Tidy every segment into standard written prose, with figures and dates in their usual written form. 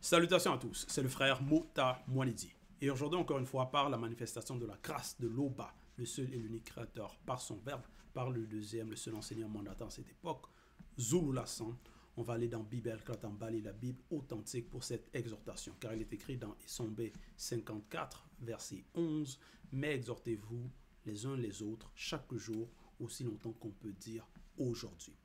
Salutations à tous, c'est le frère Mota Mwanidi. Et aujourd'hui, encore une fois, par la manifestation de la grâce de l'Oba, le seul et l'unique créateur, par son verbe, par le deuxième, le seul enseignant mandatant à cette époque, Zulu Lassan, on va aller dans Bible Klatambali, la Bible authentique pour cette exhortation, car il est écrit dans Isombe 54, verset 11, « Mais exhortez-vous les uns les autres chaque jour, aussi longtemps qu'on peut dire aujourd'hui. »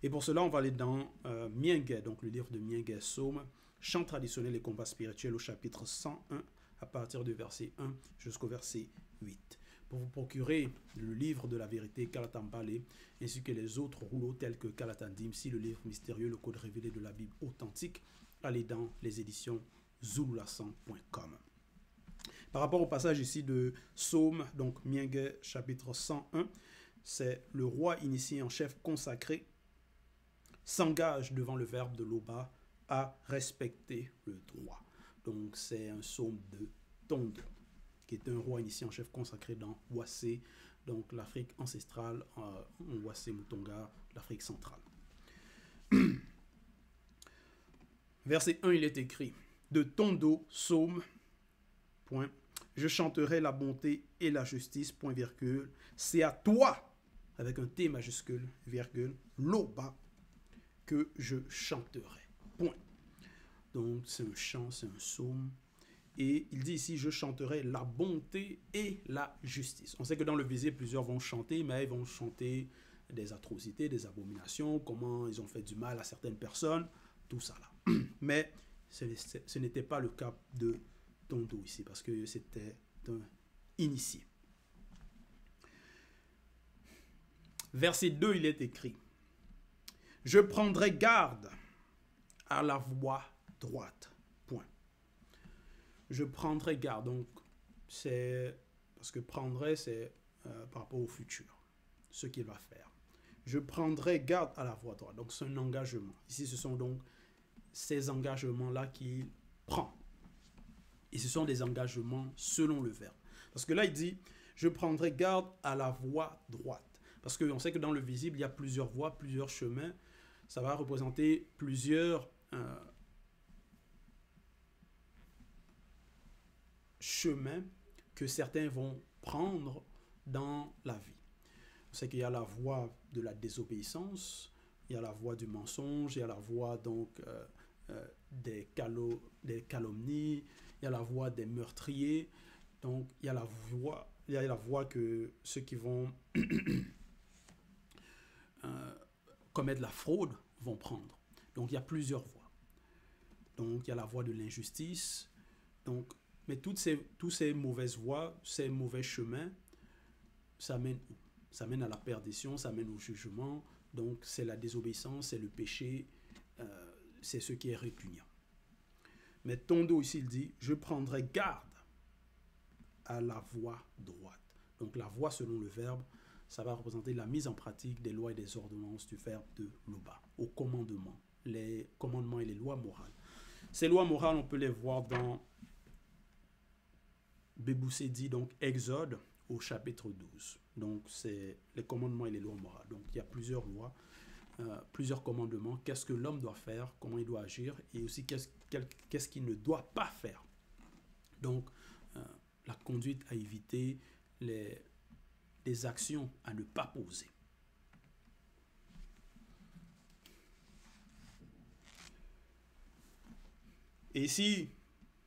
Et pour cela, on va aller dans Mienge, donc le livre de Mienge Somme, Chant traditionnel et combat spirituel au chapitre 101, à partir du verset 1 jusqu'au verset 8. Pour vous procurer le livre de la vérité, Kalatambale, ainsi que les autres rouleaux tels que Kalatandim, si le livre mystérieux, le code révélé de la Bible authentique, allez dans les éditions zululassan.com. Par rapport au passage ici de Psaume, donc Mienge chapitre 101, c'est le roi initié en chef consacré s'engage devant le verbe de l'Oba à respecter le droit. Donc c'est un psaume de Tondo, qui est un roi initié en chef consacré dans Wassé, donc l'Afrique ancestrale, Wassé Mutonga, l'Afrique centrale. Verset 1, il est écrit, de Tondo, psaume, point, je chanterai la bonté et la justice, point virgule, c'est à toi, avec un T majuscule, virgule, l'Oba, que je chanterai. Point. Donc, c'est un chant, c'est un psaume. Et il dit ici, je chanterai la bonté et la justice. On sait que dans le visible, plusieurs vont chanter, mais ils vont chanter des atrocités, des abominations, comment ils ont fait du mal à certaines personnes, tout ça là. Mais ce n'était pas le cas de Tondo ici, parce que c'était un initié. Verset 2, il est écrit, je prendrai garde à la voie droite. Point. Je prendrai garde. Donc, c'est parce que prendrai, c'est par rapport au futur, ce qu'il va faire. Je prendrai garde à la voie droite. Donc, c'est un engagement. Ici, ce sont donc ces engagements-là qu'il prend. Et ce sont des engagements selon le verbe. Parce que là, il dit, je prendrai garde à la voie droite. Parce qu'on sait que dans le visible, il y a plusieurs voies, plusieurs chemins. Ça va représenter plusieurs chemins que certains vont prendre dans la vie. On sait qu'il y a la voie de la désobéissance, il y a la voie du mensonge, il y a la voie donc des calomnies, il y a la voie des meurtriers. Donc il y a la voie que ceux qui vont commettre la fraude vont prendre. Donc il y a plusieurs voies. Donc il y a la voie de l'injustice. Donc, mais tous ces mauvaises voies, ces mauvais chemins, ça mène où? Ça mène à la perdition, ça mène au jugement. Donc c'est la désobéissance, c'est le péché, c'est ce qui est répugnant. Mais Tondo ici, il dit, je prendrai garde à la voie droite. Donc la voie selon le verbe, ça va représenter la mise en pratique des lois et des ordonnances du verbe de l'Oba, au commandement, les commandements et les lois morales. Ces lois morales, on peut les voir dans Béboussé donc Exode au chapitre 12. Donc c'est les commandements et les lois morales. Donc il y a plusieurs lois, plusieurs commandements. Qu'est-ce que l'homme doit faire, comment il doit agir, et aussi qu'est-ce qu'il ne doit pas faire. Donc la conduite à éviter, les actions à ne pas poser. Et ici,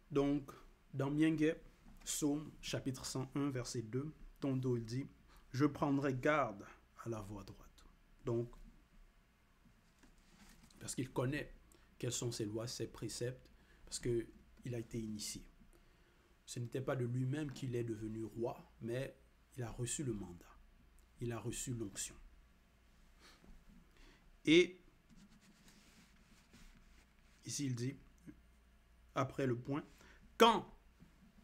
donc, dans Mienge, Psaume, chapitre 101, verset 2, Tondo il dit, je prendrai garde à la voie droite. Donc, parce qu'il connaît quelles sont ses lois, ses préceptes, parce qu'il a été initié. Ce n'était pas de lui-même qu'il est devenu roi, mais il a reçu le mandat. Il a reçu l'onction. Et ici, il dit, après le point, quand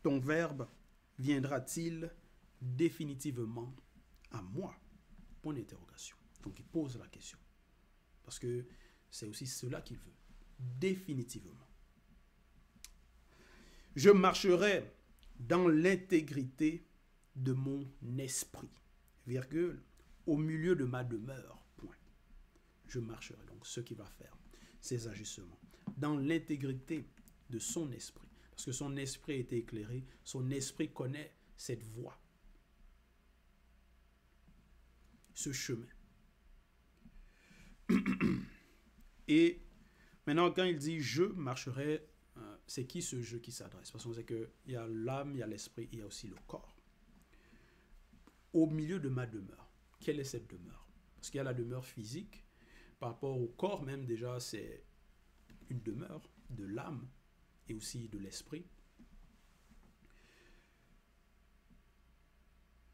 ton verbe viendra-t-il définitivement à moi? Point d'interrogation. Donc, il pose la question. Parce que c'est aussi cela qu'il veut. Définitivement. Je marcherai dans l'intégrité de mon esprit, virgule, au milieu de ma demeure, point. Je marcherai. Donc, ce qu'il va faire, ses agissements, dans l'intégrité de son esprit. Parce que son esprit a été éclairé, son esprit connaît cette voie, ce chemin. Et maintenant, quand il dit « je marcherai », c'est qui ce « je » qui s'adresse? Parce qu'on sait qu'il y a l'âme, il y a l'esprit, il y a aussi le corps. Au milieu de ma demeure, quelle est cette demeure? Parce qu'il y a la demeure physique, par rapport au corps même déjà, c'est une demeure de l'âme et aussi de l'esprit.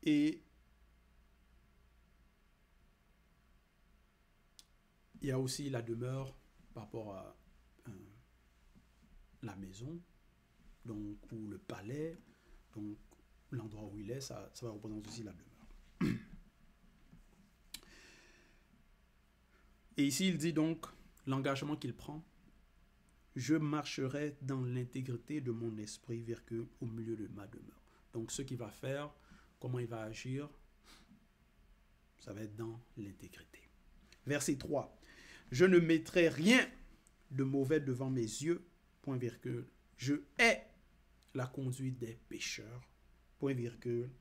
Et il y a aussi la demeure par rapport à la maison, donc, ou le palais, donc l'endroit où il est, ça va représenter aussi la demeure. Et ici, il dit donc l'engagement qu'il prend. Je marcherai dans l'intégrité de mon esprit, virgule, au milieu de ma demeure. Donc, ce qu'il va faire, comment il va agir, ça va être dans l'intégrité. Verset 3. Je ne mettrai rien de mauvais devant mes yeux, point virgule. Je hais la conduite des pécheurs, point virgule.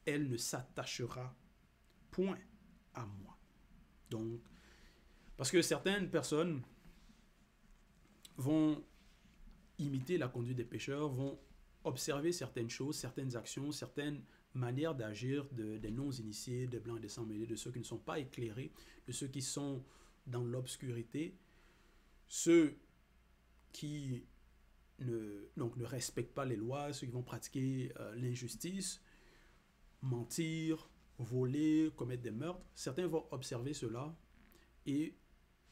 Elle ne s'attachera point à moi. Donc, parce que certaines personnes vont imiter la conduite des pécheurs, vont observer certaines choses, certaines actions, certaines manières d'agir des non-initiés, des blancs et des sans-mêlés, de ceux qui ne sont pas éclairés, de ceux qui sont dans l'obscurité, ceux qui ne respectent pas les lois, ceux qui vont pratiquer l'injustice, mentir, voler, commettre des meurtres. Certains vont observer cela et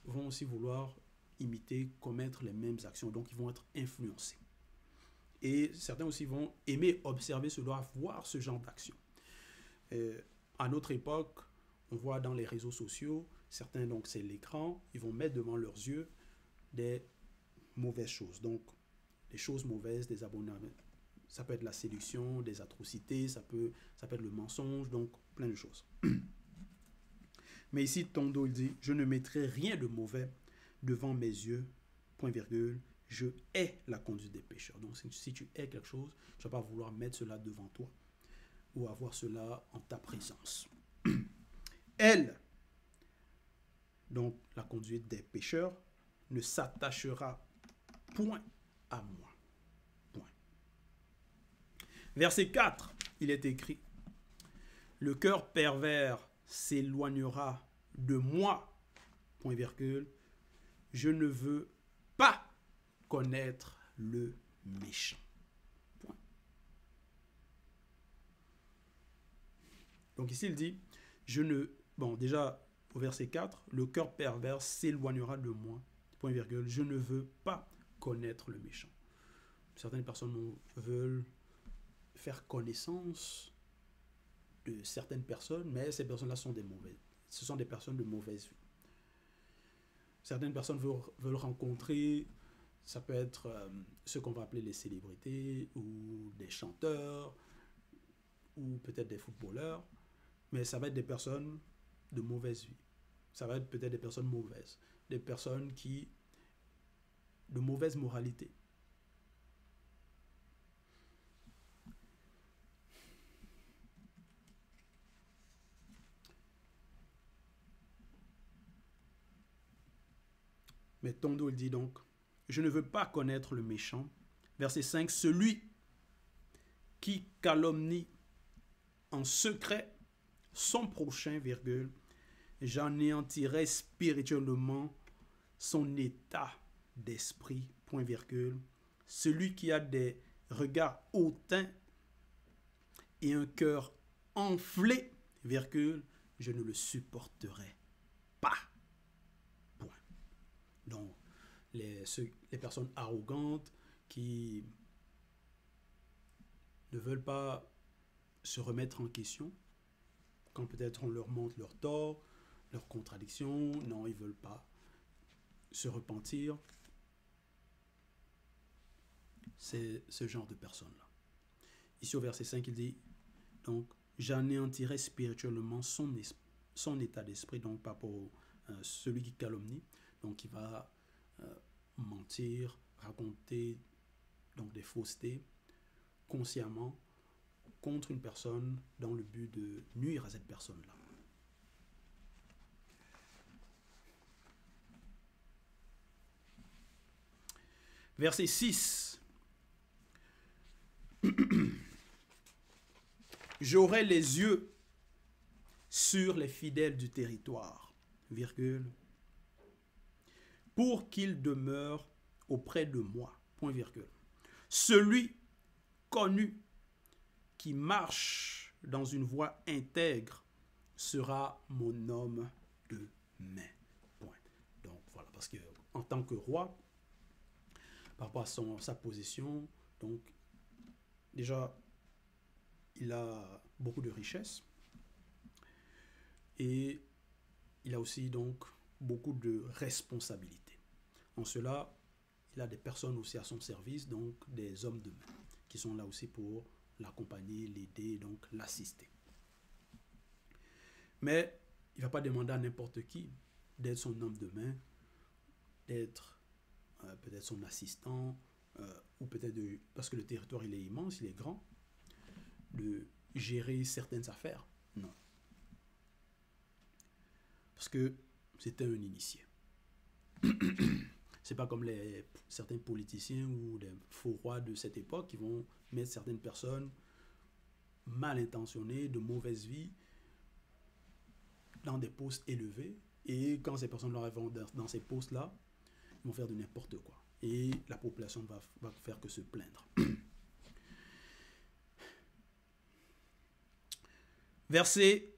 vont aussi vouloir imiter, commettre les mêmes actions. Donc, ils vont être influencés. Et certains aussi vont aimer observer cela, voir ce genre d'action. À notre époque, on voit dans les réseaux sociaux, certains, donc c'est l'écran, ils vont mettre devant leurs yeux des mauvaises choses. Donc, des choses mauvaises, des abonnements. Ça peut être la séduction, des atrocités, ça peut être le mensonge, donc plein de choses. Mais ici, Tondo, il dit, je ne mettrai rien de mauvais devant mes yeux, point virgule, je hais la conduite des pécheurs. Donc, si tu hais quelque chose, tu ne vas pas vouloir mettre cela devant toi ou avoir cela en ta présence. Elle, donc la conduite des pécheurs, ne s'attachera point à moi. Point. Verset 4, il est écrit, le cœur pervers s'éloignera de moi, point virgule, je ne veux pas connaître le méchant. Point. Donc ici il dit, déjà au verset 4, le cœur pervers s'éloignera de moi, point virgule, je ne veux pas connaître le méchant. Certaines personnes veulent faire connaissance de certaines personnes, mais ces personnes-là sont des mauvaises. Ce sont des personnes de mauvaise vie. Certaines personnes veulent rencontrer, ça peut être ce qu'on va appeler les célébrités, ou des chanteurs, ou peut-être des footballeurs, mais ça va être des personnes de mauvaise vie. Ça va être peut-être des personnes mauvaises, des personnes de mauvaise moralité. Mais Tondo il dit donc, je ne veux pas connaître le méchant. Verset 5, celui qui calomnie en secret son prochain, virgule, j'anéantirai spirituellement son état d'esprit, point virgule. Celui qui a des regards hautains et un cœur enflé, virgule, je ne le supporterai pas. Point. Donc, les personnes arrogantes qui ne veulent pas se remettre en question, quand peut-être on leur montre leurs torts, leurs contradictions, non, ils ne veulent pas se repentir. C'est ce genre de personnes-là. Ici au verset 5, il dit, donc, j'anéantirai spirituellement son état d'esprit, donc par rapport à celui qui calomnie, donc il va mentir, raconter donc des faussetés, consciemment, contre une personne dans le but de nuire à cette personne-là. Verset 6. J'aurai les yeux sur les fidèles du territoire, virgule, pour qu'ils demeurent auprès de moi, point virgule. Celui connu qui marche dans une voie intègre sera mon homme de main. Point. Donc voilà, parce que en tant que roi, par rapport à sa position, donc déjà, il a beaucoup de richesses et il a aussi donc beaucoup de responsabilités. En cela, il a des personnes aussi à son service, donc des hommes de main, qui sont là aussi pour l'accompagner, l'aider, donc l'assister. Mais il ne va pas demander à n'importe qui d'être son homme de main, d'être peut-être son assistant, ou peut-être parce que le territoire il est immense, il est grand, de gérer certaines affaires. Non. Parce que c'était un initié. C'est pas comme certains politiciens ou les faux rois de cette époque qui vont mettre certaines personnes mal intentionnées, de mauvaise vie, dans des postes élevés. Et quand ces personnes arrivent dans ces postes-là, ils vont faire de n'importe quoi. Et la population va faire que se plaindre. Verset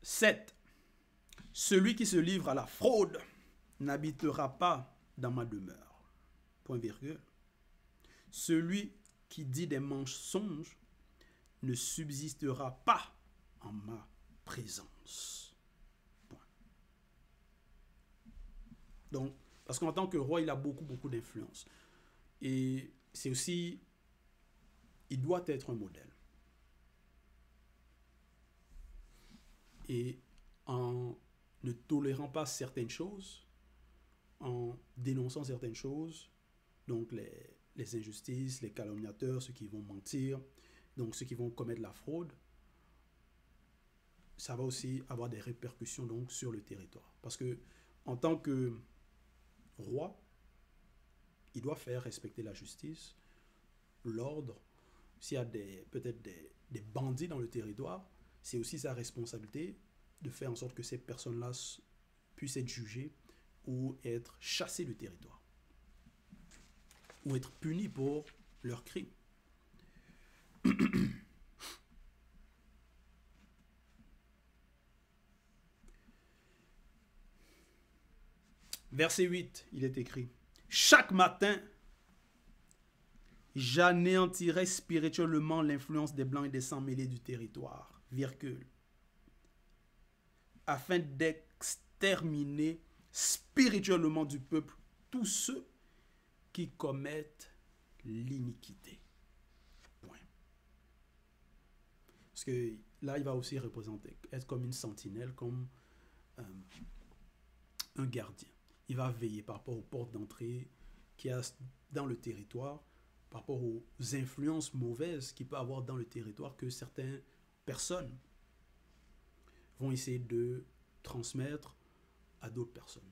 7. Celui qui se livre à la fraude n'habitera pas dans ma demeure. Point virgule. Celui qui dit des mensonges ne subsistera pas en ma présence. Point. Donc, parce qu'en tant que roi, il a beaucoup d'influence. Et c'est aussi, il doit être un modèle. Et en ne tolérant pas certaines choses, en dénonçant certaines choses, donc les injustices, les calomniateurs, ceux qui vont mentir, donc ceux qui vont commettre la fraude, ça va aussi avoir des répercussions donc sur le territoire. Parce que en tant que roi, il doit faire respecter la justice, l'ordre. S'il y a peut-être des bandits dans le territoire, c'est aussi sa responsabilité de faire en sorte que ces personnes-là puissent être jugées ou être chassées du territoire. Ou être punies pour leurs crimes. Verset 8, il est écrit: chaque matin, j'anéantirai spirituellement l'influence des blancs et des sans-mêlés du territoire, virgule, afin d'exterminer spirituellement du peuple tous ceux qui commettent l'iniquité. Point. Parce que là, il va aussi représenter, être comme une sentinelle, comme un gardien. Il va veiller par rapport aux portes d'entrée qu'il y a dans le territoire, par rapport aux influences mauvaises qu'il peut avoir dans le territoire que certaines personnes vont essayer de transmettre à d'autres personnes.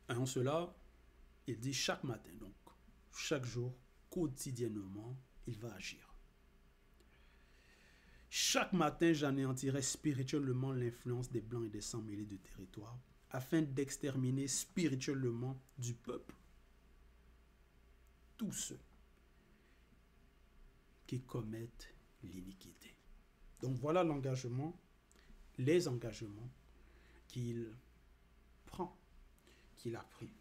Et en cela, il dit chaque matin, donc chaque jour, quotidiennement, il va agir. Chaque matin, j'anéantirai spirituellement l'influence des blancs et des sans-mêlés du territoire, afin d'exterminer spirituellement du peuple tous ceux qui commettent l'iniquité. Donc voilà l'engagement, les engagements qu'il prend, qu'il a pris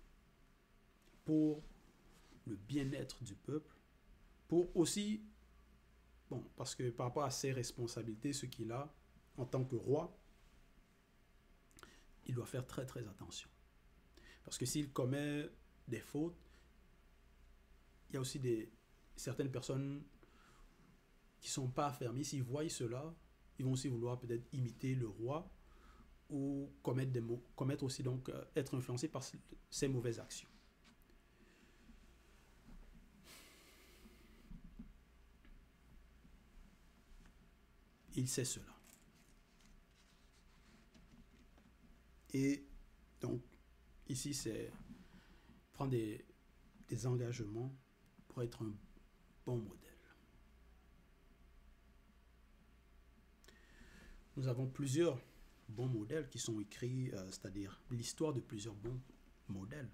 pour le bien-être du peuple, pour aussi, bon, parce que par rapport à ses responsabilités, ce qu'il a en tant que roi, il doit faire très attention. Parce que s'il commet des fautes, il y a aussi certaines personnes qui ne sont pas affermies. S'ils voient cela, ils vont aussi vouloir peut-être imiter le roi ou commettre aussi donc être influencé par ces mauvaises actions. Il sait cela. Et donc, ici, c'est prendre des engagements pour être un bon modèle. Nous avons plusieurs bons modèles qui sont écrits, c'est-à-dire l'histoire de plusieurs bons modèles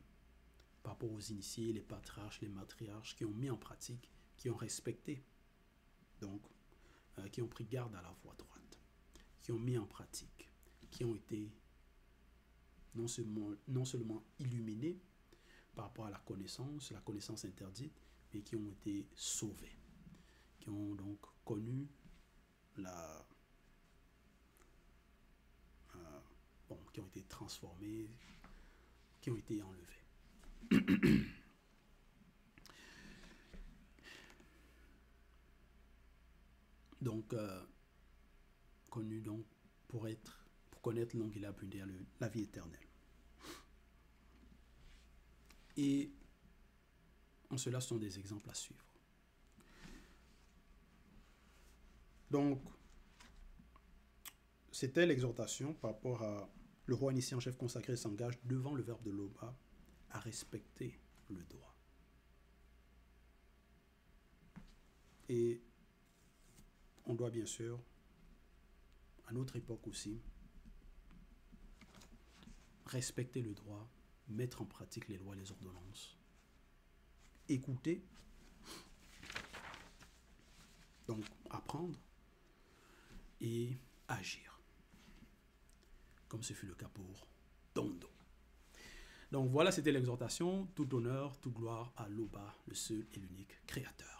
par rapport aux initiés, les patriarches, les matriarches qui ont mis en pratique, qui ont respecté, donc qui ont pris garde à la voie droite, qui ont mis en pratique, qui ont été non seulement illuminés par rapport à la connaissance interdite, mais qui ont été sauvés, qui ont donc connu qui ont été transformés, qui ont été enlevés. Donc, connu donc pour connaître longue et l'abondance, la vie éternelle. Et en cela, ce sont des exemples à suivre. Donc, c'était l'exhortation par rapport à le roi initié en chef consacré s'engage devant le verbe de Loba à respecter le droit. Et on doit bien sûr, à notre époque aussi, respecter le droit, mettre en pratique les lois et les ordonnances, écouter, donc apprendre et agir, comme ce fut le cas pour Tondo. Donc voilà, c'était l'exhortation. Tout honneur, toute gloire à Loba, le seul et l'unique créateur.